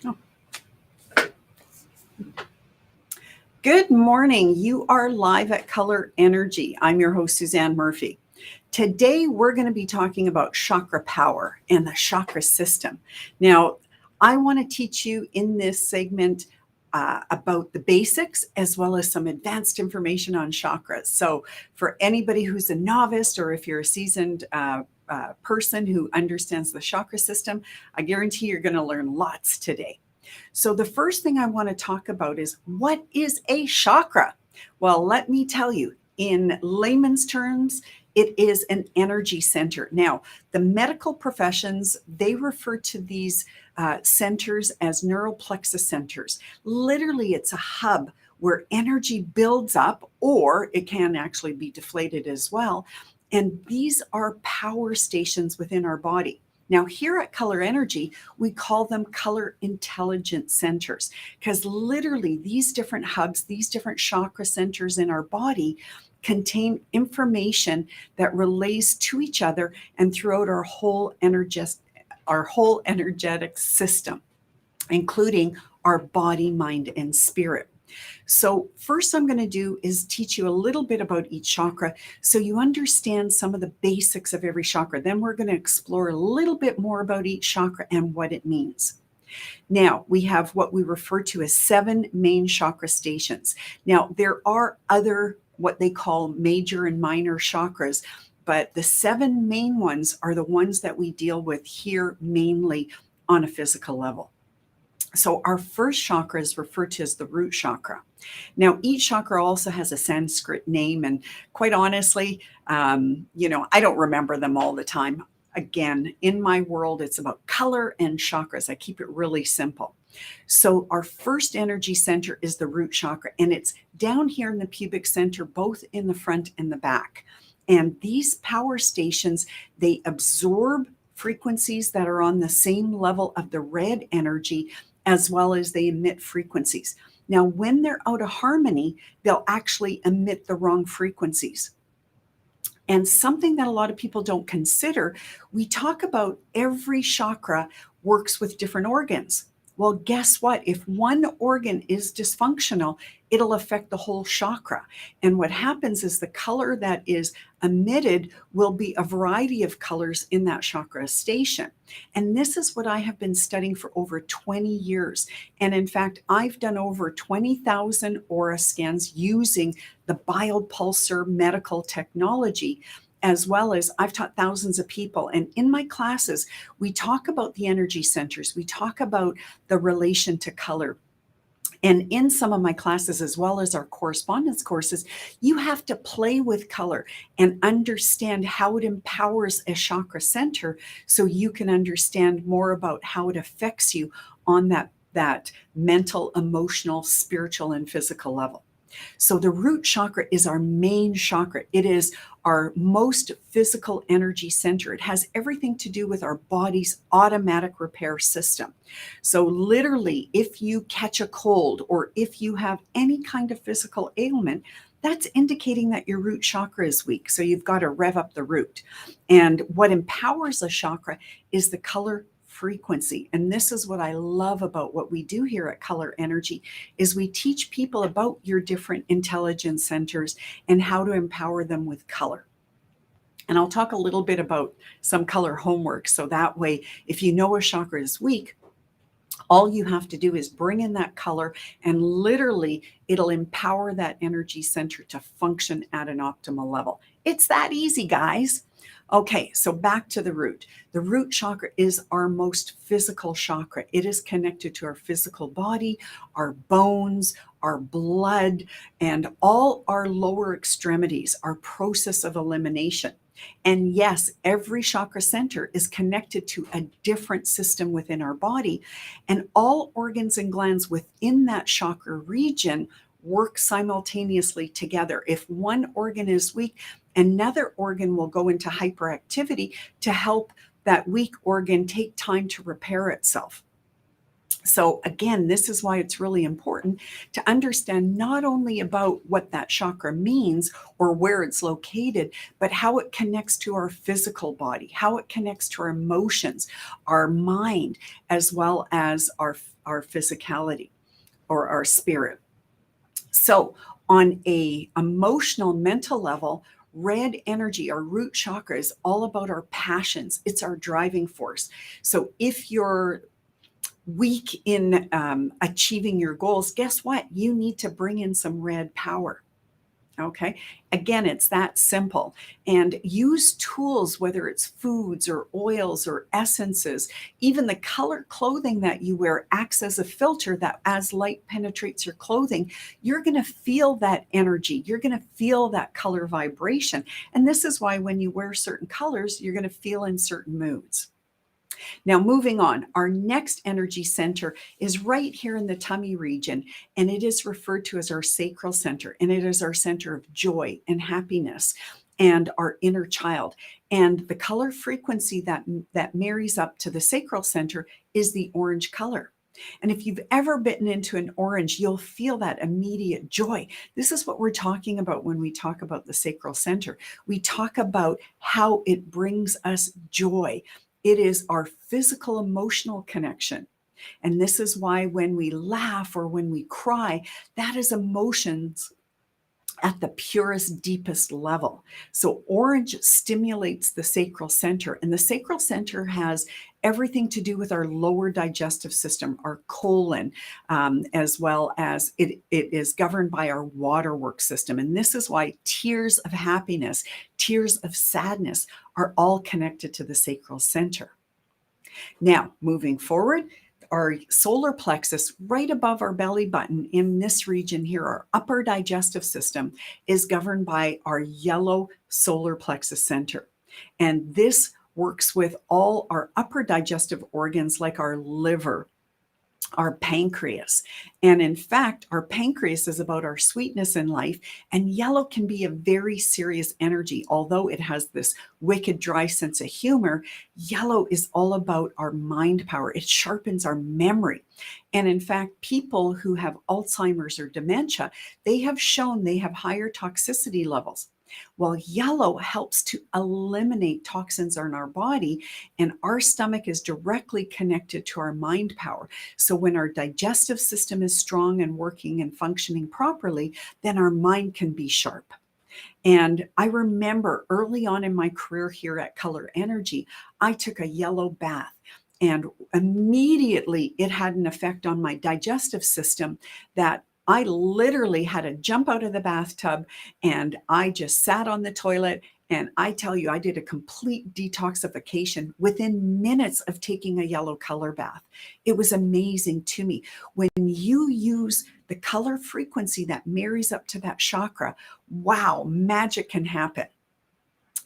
Oh. Good morning. You are live at Color Energy. I'm your host, Susanne Murphy. Today, we're going to be talking about chakra power and the chakra system. Now, I want to teach you in this segment about the basics as well as some advanced information on chakras. So, for anybody who's a novice or if you're a seasoned person who understands the chakra system, I guarantee you're going to learn lots today. So the first thing I want to talk about is, what is a chakra? Well, let me tell you, in layman's terms, it is an energy center. Now, the medical professions, they refer to these centers as neural plexus centers. Literally, it's a hub where energy builds up, or it can actually be deflated as well. And these are power stations within our body. Now, here at Color Energy, we call them color intelligence centers, because literally these different hubs, these different chakra centers in our body contain information that relays to each other and throughout our whole energetic system, including our body, mind, and spirit. So first I'm going to do is teach you a little bit about each chakra so you understand some of the basics of every chakra. Then we're going to explore a little bit more about each chakra and what it means. Now, we have what we refer to as 7 main chakra stations. Now, there are other what they call major and minor chakras, but the 7 main ones are the ones that we deal with here mainly on a physical level. So our first chakra is referred to as the root chakra. Now, each chakra also has a Sanskrit name, and quite honestly, I don't remember them all the time. Again, in my world, it's about color and chakras. I keep it really simple. So our first energy center is the root chakra, and it's down here in the pubic center, both in the front and the back. And these power stations, they absorb frequencies that are on the same level of the red energy, as well as they emit frequencies. Now, when they're out of harmony, they'll actually emit the wrong frequencies. And something that a lot of people don't consider, we talk about every chakra works with different organs. Well, guess what? If one organ is dysfunctional, it'll affect the whole chakra. And what happens is the color that is emitted will be a variety of colors in that chakra station. And this is what I have been studying for over 20 years. And in fact, I've done over 20,000 aura scans using the biopulsar medical technology, as well as I've taught thousands of people. And in my classes, we talk about the energy centers. We talk about the relation to color. And in some of my classes, as well as our correspondence courses, you have to play with color and understand how it empowers a chakra center so you can understand more about how it affects you on that mental, emotional, spiritual, and physical level. So the root chakra is our main chakra. It is our most physical energy center. It has everything to do with our body's automatic repair system. So literally, if you catch a cold or if you have any kind of physical ailment, that's indicating that your root chakra is weak. So you've got to rev up the root. And what empowers a chakra is the color frequency. And this is what I love about what we do here at Color Energy, is we teach people about your different intelligence centers and how to empower them with color. And I'll talk a little bit about some color homework. So that way, if you know a chakra is weak, all you have to do is bring in that color, and literally it'll empower that energy center to function at an optimal level. It's that easy, guys. Okay, so back to the root. The root chakra is our most physical chakra. It is connected to our physical body, our bones, our blood, and all our lower extremities, our process of elimination. And yes, every chakra center is connected to a different system within our body, and all organs and glands within that chakra region work simultaneously together. If one organ is weak, another organ will go into hyperactivity to help that weak organ take time to repair itself. So again, this is why it's really important to understand not only about what that chakra means or where it's located, but how it connects to our physical body, how it connects to our emotions, our mind, as well as our our physicality or our spirit. So on a emotional, mental level, red energy, our root chakra, is all about our passions. It's our driving force. So if you're weak in achieving your goals, guess what? You need to bring in some red power. Okay. Again, it's that simple. And use tools, whether it's foods or oils or essences. Even the color clothing that you wear acts as a filter that as light penetrates your clothing, you're going to feel that energy. You're going to feel that color vibration. And this is why when you wear certain colors, you're going to feel in certain moods. Now, moving on, our next energy center is right here in the tummy region, and it is referred to as our sacral center, and it is our center of joy and happiness and our inner child. And the color frequency that marries up to the sacral center is the orange color. And if you've ever bitten into an orange, you'll feel that immediate joy. This is what we're talking about when we talk about the sacral center. We talk about how it brings us joy. It is our physical, emotional connection. And this is why when we laugh or when we cry, that is emotions at the purest, deepest level. So orange stimulates the sacral center, and the sacral center has everything to do with our lower digestive system, our colon, as well as it is governed by our waterworks system. And this is why tears of happiness, tears of sadness are all connected to the sacral center. Now, moving forward, our solar plexus right above our belly button in this region here, our upper digestive system, is governed by our yellow solar plexus center. And this works with all our upper digestive organs like our liver, our pancreas. And in fact, our pancreas is about our sweetness in life, and yellow can be a very serious energy. Although it has this wicked, dry sense of humor, yellow is all about our mind power. It sharpens our memory. And in fact, people who have Alzheimer's or dementia, they have shown they have higher toxicity levels. Well, yellow helps to eliminate toxins in our body, and our stomach is directly connected to our mind power. So when our digestive system is strong and working and functioning properly, then our mind can be sharp. And I remember early on in my career here at Color Energy, I took a yellow bath. And immediately it had an effect on my digestive system that I literally had to jump out of the bathtub, and I just sat on the toilet. And I tell you, I did a complete detoxification within minutes of taking a yellow color bath. It was amazing to me. When you use the color frequency that marries up to that chakra, wow, magic can happen.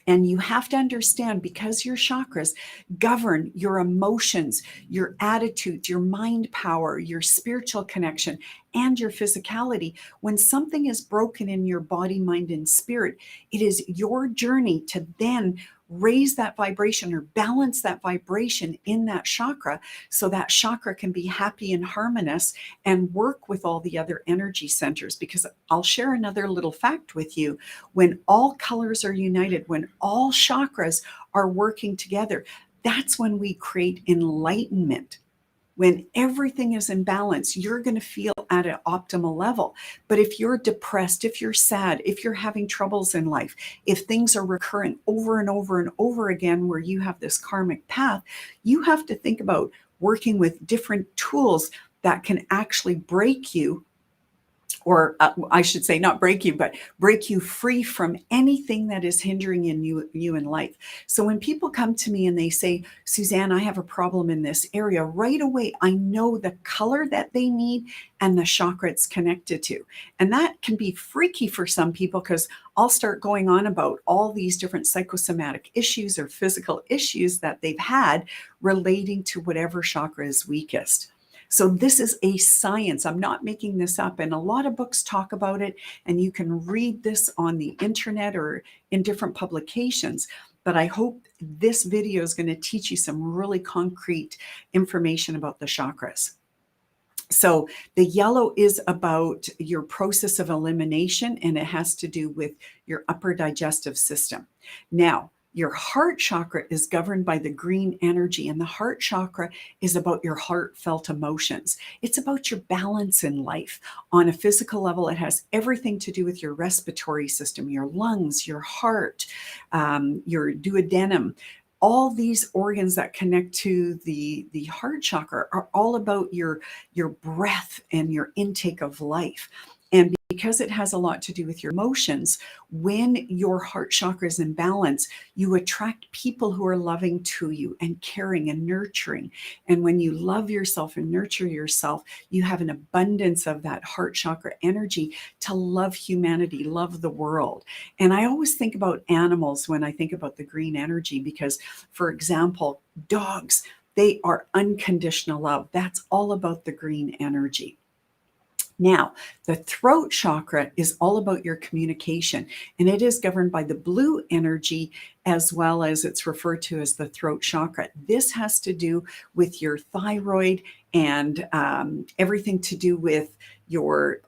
And you have to understand, because your chakras govern your emotions, your attitudes, your mind power, your spiritual connection, and your physicality. When something is broken in your body, mind, and spirit, it is your journey to then raise that vibration or balance that vibration in that chakra, so that chakra can be happy and harmonious and work with all the other energy centers. Because I'll share another little fact with you. When all colors are united, when all chakras are working together, that's when we create enlightenment. When everything is in balance, you're going to feel at an optimal level. But if you're depressed, if you're sad, if you're having troubles in life, if things are recurrent over and over and over again, where you have this karmic path, you have to think about working with different tools that can actually break you, or I should say not break you, but break you free from anything that is hindering you in life. So when people come to me and they say, Susanne, I have a problem in this area, right away, I know the color that they need and the chakra it's connected to. And that can be freaky for some people, because I'll start going on about all these different psychosomatic issues or physical issues that they've had relating to whatever chakra is weakest. So this is a science. I'm not making this up. And a lot of books talk about it, and you can read this on the internet or in different publications. But I hope this video is going to teach you some really concrete information about the chakras. So the yellow is about your process of elimination, and it has to do with your upper digestive system. Now, Your heart chakra is governed by the green energy, and the heart chakra is about your heartfelt emotions. It's about your balance in life. On a physical level, it has everything to do with your respiratory system, your lungs, your heart, your duodenum. All these organs that connect to the heart chakra are all about your breath and your intake of life. And because it has a lot to do with your emotions, when your heart chakra is in balance, you attract people who are loving to you and caring and nurturing. And when you love yourself and nurture yourself, you have an abundance of that heart chakra energy to love humanity, love the world. And I always think about animals when I think about the green energy, because, for example, dogs, they are unconditional love. That's all about the green energy. Now, the throat chakra is all about your communication, and it is governed by the blue energy, as well as it's referred to as the throat chakra. This has to do with your thyroid and everything to do with your,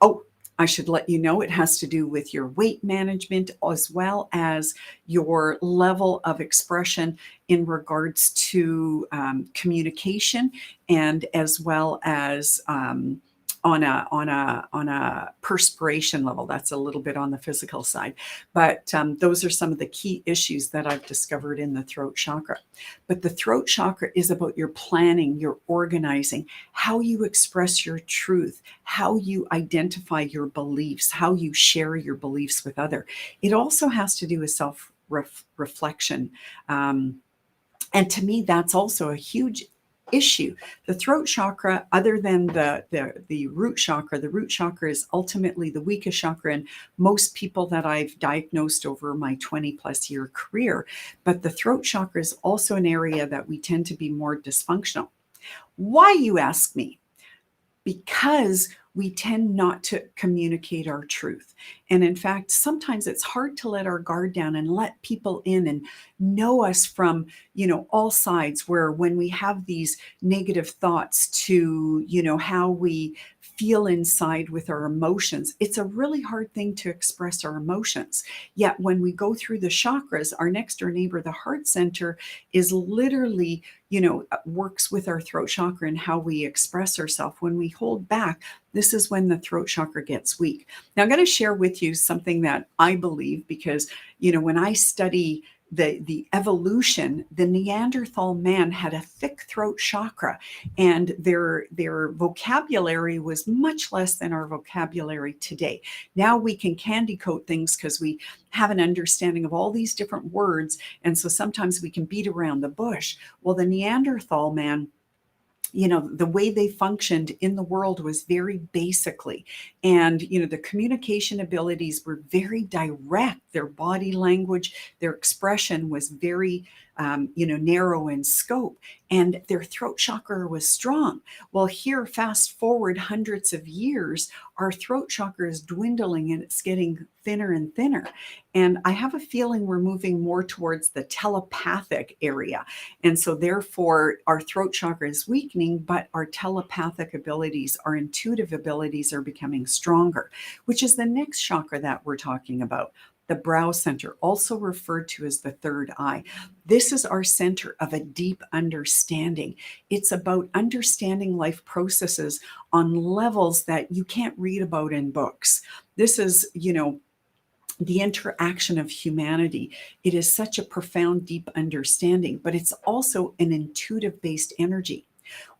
I should let you know, it has to do with your weight management, as well as your level of expression in regards to communication, and as well as on a perspiration level. That's a little bit on the physical side, but those are some of the key issues that I've discovered in the throat chakra. But the throat chakra is about your planning, your organizing, how you express your truth, how you identify your beliefs, how you share your beliefs with other. It also has to do with self-reflection. And to me, that's also a huge issue. The throat chakra, other than the root chakra, the root chakra is ultimately the weakest chakra in most people that I've diagnosed over my 20 plus year career. But the throat chakra is also an area that we tend to be more dysfunctional. Why, you ask me? Because we tend not to communicate our truth. And in fact, sometimes it's hard to let our guard down and let people in and know us from, all sides, where when we have these negative thoughts to, how we feel inside with our emotions, it's a really hard thing to express our emotions. Yet when we go through the chakras, our next door neighbor, the heart center, is literally, works with our throat chakra and how we express ourselves. When we hold back, this is when the throat chakra gets weak. Now, I'm going to share with you something that I believe, because, when I study the evolution, the Neanderthal man had a thick throat chakra, and their vocabulary was much less than our vocabulary today. Now we can candy coat things because we have an understanding of all these different words, and so sometimes we can beat around the bush. Well, the Neanderthal man, the way they functioned in the world was very basically. And, the communication abilities were very direct. Their body language, their expression was very, narrow in scope, and their throat chakra was strong. Well, here, fast forward hundreds of years, our throat chakra is dwindling and it's getting thinner and thinner. And I have a feeling we're moving more towards the telepathic area. And so therefore our throat chakra is weakening, but our telepathic abilities, our intuitive abilities are becoming stronger, which is the next chakra that we're talking about. The brow center, also referred to as the third eye. This is our center of a deep understanding. It's about understanding life processes on levels that you can't read about in books. This is, the interaction of humanity. It is such a profound, deep understanding, but it's also an intuitive based energy.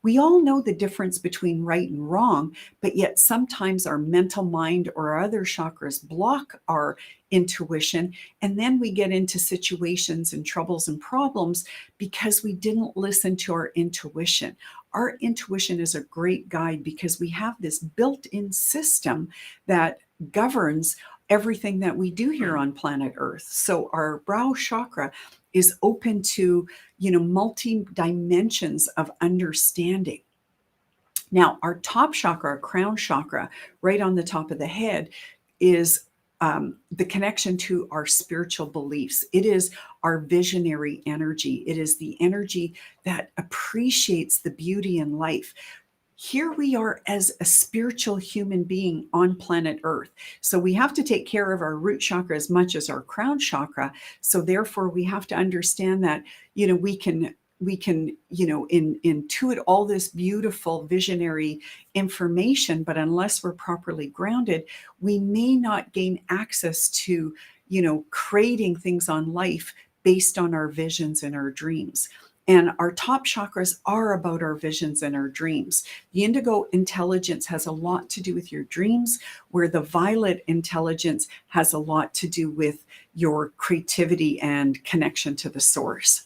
We all know the difference between right and wrong, but yet sometimes our mental mind or our other chakras block our intuition. And then we get into situations and troubles and problems because we didn't listen to our intuition. Our intuition is a great guide because we have this built-in system that governs everything that we do here on planet Earth. So our brow chakra is open to, multi dimensions of understanding. Now, our top chakra, our crown chakra, right on the top of the head, is the connection to our spiritual beliefs. It is our visionary energy. It is the energy that appreciates the beauty in life. here we are as a spiritual human being on planet Earth. So we have to take care of our root chakra as much as our crown chakra. So therefore, we have to understand that, we can intuit all this beautiful visionary information, but unless we're properly grounded, we may not gain access to, creating things on life based on our visions and our dreams. And our top chakras are about our visions and our dreams. The indigo intelligence has a lot to do with your dreams, where the violet intelligence has a lot to do with your creativity and connection to the source.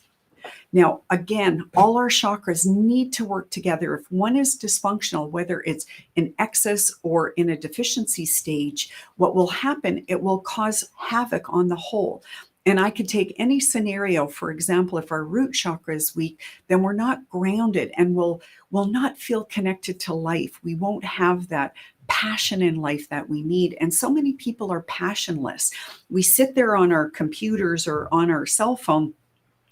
Now, again, all our chakras need to work together. If one is dysfunctional, whether it's in excess or in a deficiency stage, what will happen, it will cause havoc on the whole. And I could take any scenario, for example, if our root chakra is weak, then we're not grounded and we'll not feel connected to life. We won't have that passion in life that we need. And so many people are passionless. We sit there on our computers or on our cell phone,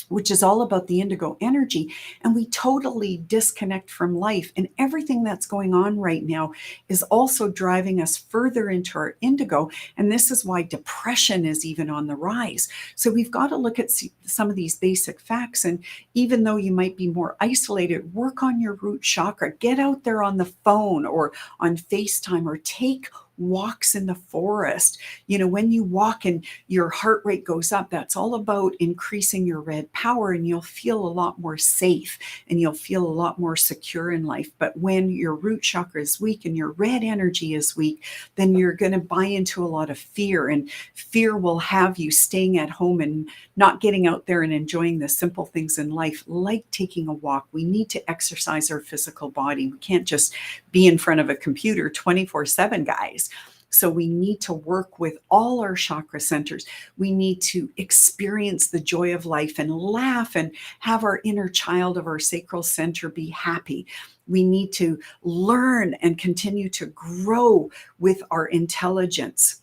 which is all about the indigo energy, and we totally disconnect from life. And everything that's going on right now is also driving us further into our indigo. And this is why depression is even on the rise. So we've got to look at some of these basic facts. And even though you might be more isolated, work on your root chakra. Get out there on the phone or on FaceTime, or take walks in the forest. When you walk and your heart rate goes up, that's all about increasing your red power, and you'll feel a lot more safe and you'll feel a lot more secure in life. But when your root chakra is weak and your red energy is weak, then you're going to buy into a lot of fear, and fear will have you staying at home and not getting out there and enjoying the simple things in life, like taking a walk. We need to exercise our physical body. We can't just be in front of a computer 24/7, guys. So we need to work with all our chakra centers. We need to experience the joy of life and laugh and have our inner child of our sacral center be happy. We need to learn and continue to grow with our intelligence.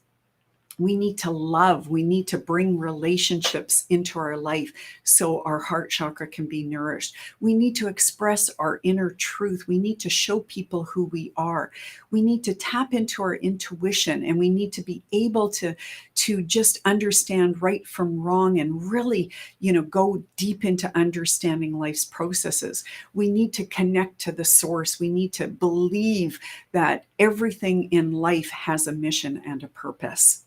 We need to love. We need to bring relationships into our life so our heart chakra can be nourished. We need to express our inner truth. We need to show people who we are. We need to tap into our intuition, and we need to be able to just understand right from wrong and really, go deep into understanding life's processes. We need to connect to the source. We need to believe that everything in life has a mission and a purpose.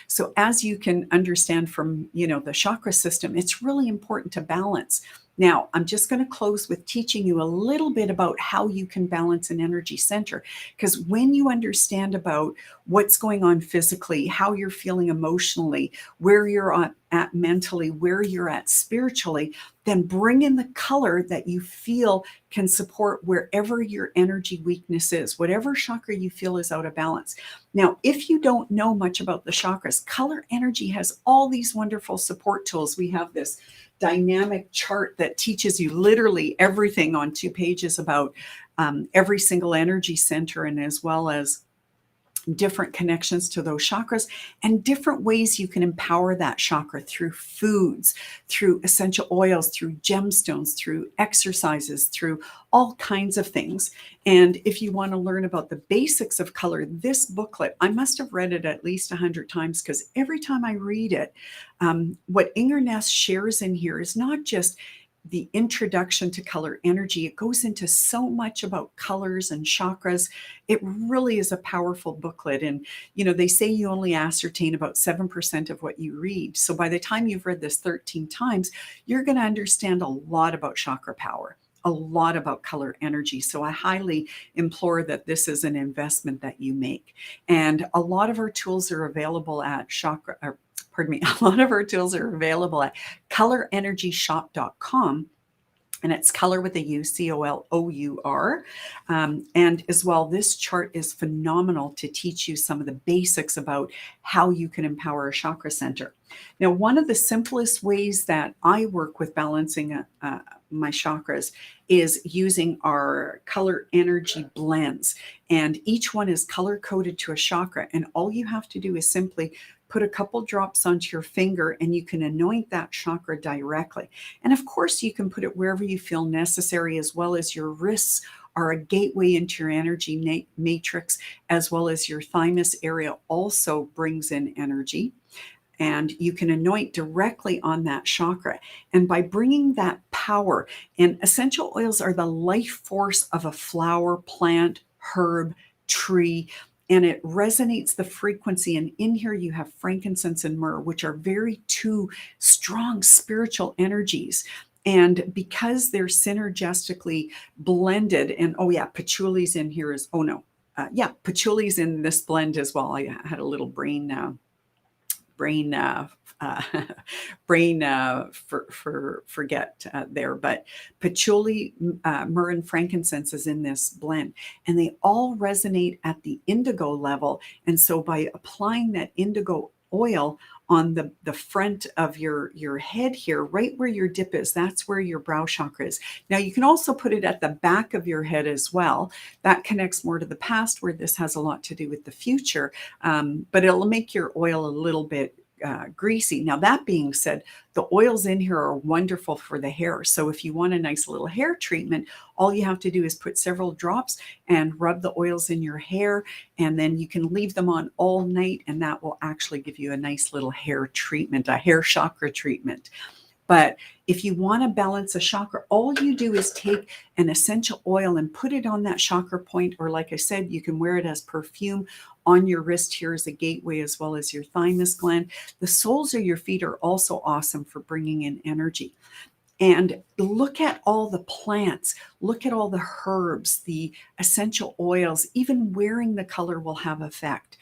So as you can understand from, the chakra system, it's really important to balance. Now, I'm just going to close with teaching you a little bit about how you can balance an energy center. Because when you understand about what's going on physically, how you're feeling emotionally, where you're at mentally, where you're at spiritually, then bring in the color that you feel can support wherever your energy weakness is, whatever chakra you feel is out of balance. Now, if you don't know much about the chakras, color energy has all these wonderful support tools. We have this dynamic chart that teaches you literally everything on 2 pages about every single energy center, and as well as different connections to those chakras and different ways you can empower that chakra through foods, through essential oils, through gemstones, through exercises, through all kinds of things. And if you want to learn about the basics of color, this booklet, I must have read it at least 100 times, because every time I read it, what Inger Ness shares in here is not just the introduction to color energy. It goes into so much about colors and chakras. It really is a powerful booklet. And, they say you only ascertain about 7% of what you read. So by the time you've read this 13 times, you're going to understand a lot about chakra power, a lot about color energy. So I highly implore that this is an investment that you make. And a lot of our tools are available at a lot of our tools are available at colorenergyshop.com. And it's color with a U, COLOUR. And as well, this chart is phenomenal to teach you some of the basics about how you can empower a chakra center. Now, one of the simplest ways that I work with balancing my chakras is using our color energy blends. And each one is color coded to a chakra. And all you have to do is simply put a couple drops onto your finger, and you can anoint that chakra directly. And of course, you can put it wherever you feel necessary, as well as your wrists are a gateway into your energy matrix, as well as your thymus area also brings in energy. And you can anoint directly on that chakra. And by bringing that power, and essential oils are the life force of a flower, plant, herb, tree, and it resonates the frequency. And in here you have frankincense and myrrh, which are very two strong spiritual energies. And because they're synergistically blended, and oh yeah, patchouli's in here is, oh no, yeah, patchouli's in this blend as well. I had a little brain forget there, but patchouli, myrrh, and frankincense is in this blend, and they all resonate at the indigo level. And so by applying that indigo oil on the front of your head here, right where your dip is, that's where your brow chakra is. Now you can also put it at the back of your head as well. That connects more to the past, where this has a lot to do with the future, but it'll make your oil a little bit greasy. Now, that being said, the oils in here are wonderful for the hair. So if you want a nice little hair treatment, all you have to do is put several drops and rub the oils in your hair, and then you can leave them on all night, and that will actually give you a nice little hair treatment, a hair chakra treatment. But if you want to balance a chakra, all you do is take an essential oil and put it on that chakra point, or like I said, you can wear it as perfume on your wrist here as a gateway, as well as your thymus gland. The soles of your feet are also awesome for bringing in energy. And look at all the plants, look at all the herbs, the essential oils. Even wearing the color will have effect.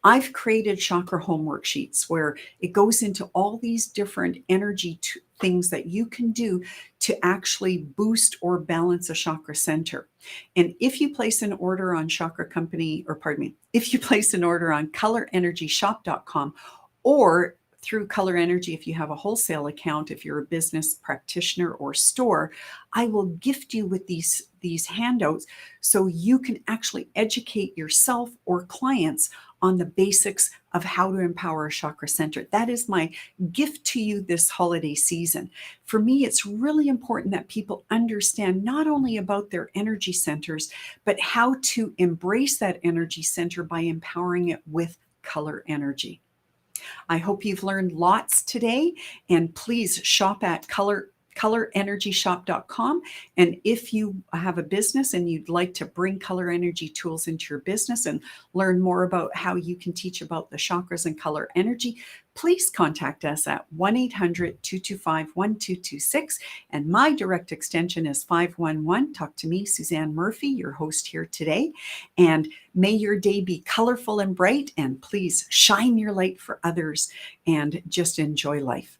I've created chakra home worksheets where it goes into all these different energy things that you can do to actually boost or balance a chakra center. And if you place an order on if you place an order on colorenergyshop.com, or through Color Energy, if you have a wholesale account, if you're a business practitioner or store, I will gift you with these handouts so you can actually educate yourself or clients on the basics of how to empower a chakra center. That is my gift to you this holiday season. For me, it's really important that people understand not only about their energy centers, but how to embrace that energy center by empowering it with color energy. I hope you've learned lots today, and please shop at colorenergyshop.com. And if you have a business and you'd like to bring color energy tools into your business and learn more about how you can teach about the chakras and color energy, please contact us at 1-800-225-1226. And my direct extension is 511. Talk to me, Susanne Murphy, your host here today. And may your day be colorful and bright, and please shine your light for others and just enjoy life.